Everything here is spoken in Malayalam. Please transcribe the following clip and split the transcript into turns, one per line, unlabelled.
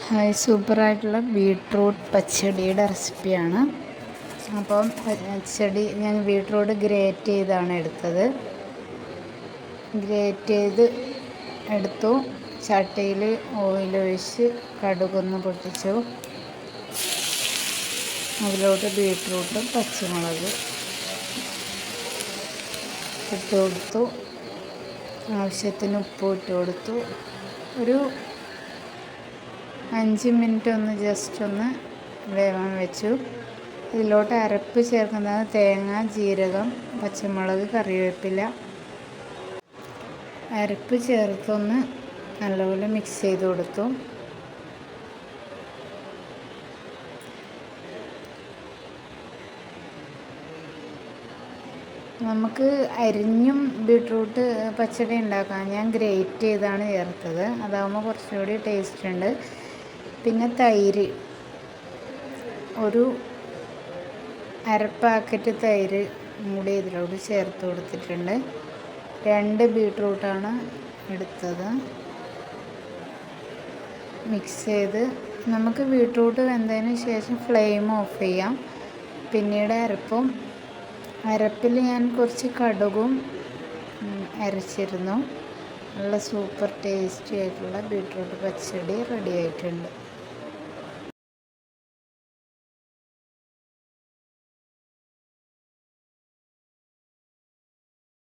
ഹായ്, സൂപ്പറായിട്ടുള്ള ബീട്രൂട്ട് പച്ചടിയുടെ റെസിപ്പിയാണ്. അപ്പം പച്ചടി ഞാൻ ബീട്രൂട്ട് ഗ്രേറ്റ് ചെയ്താണ് എടുത്തത്. ഗ്രേറ്റ് ചെയ്ത് എടുത്തു. ചട്ടിയിൽ ഓയിലൊഴിച്ച് കടുകൊന്ന് പൊട്ടിച്ചു. അതിലോട്ട് ബീട്രൂട്ടും പച്ചമുളക് ഇട്ട് കൊടുത്തു. ആവശ്യത്തിന് ഉപ്പ് ഇട്ട് കൊടുത്തു. ഒരു 5 മിനിറ്റ് ജസ്റ്റ് ഒന്ന് വേവാൻ വെച്ചു. ഇതിലോട്ട് അരപ്പ് ചേർക്കുന്നത് തേങ്ങ, ജീരകം, പച്ചമുളക്, കറിവേപ്പില. അരപ്പ് ചേർത്തൊന്ന് നല്ലപോലെ മിക്സ് ചെയ്ത് കൊടുത്തു. നമുക്ക് അരിഞ്ഞും ബീട്രൂട്ട് പച്ചടി ഉണ്ടാക്കാം. ഞാൻ ഗ്രേറ്റ് ചെയ്താണ് ചേർത്തത്. അതാകുമ്പോൾ കുറച്ചുകൂടി ടേസ്റ്റ് ഉണ്ട്. പിന്നെ തൈര്, ഒരു പാക്കറ്റ് തൈര് കൂടി ഇതിലോട്ട് ചേർത്ത് കൊടുത്തിട്ടുണ്ട്. 2 ബീട്രൂട്ടാണ് എടുത്തത്. മിക്സ് ചെയ്ത് നമുക്ക് ബീട്രൂട്ട് വെന്തതിന് ശേഷം ഫ്ലെയിം ഓഫ് ചെയ്യാം. പിന്നീട് അരപ്പിൽ ഞാൻ കുറച്ച് കടുകും അരച്ചിരുന്നു. നല്ല സൂപ്പർ ടേസ്റ്റി ആയിട്ടുള്ള ബീട്രൂട്ട് പച്ചടി റെഡി ആയിട്ടുണ്ട്.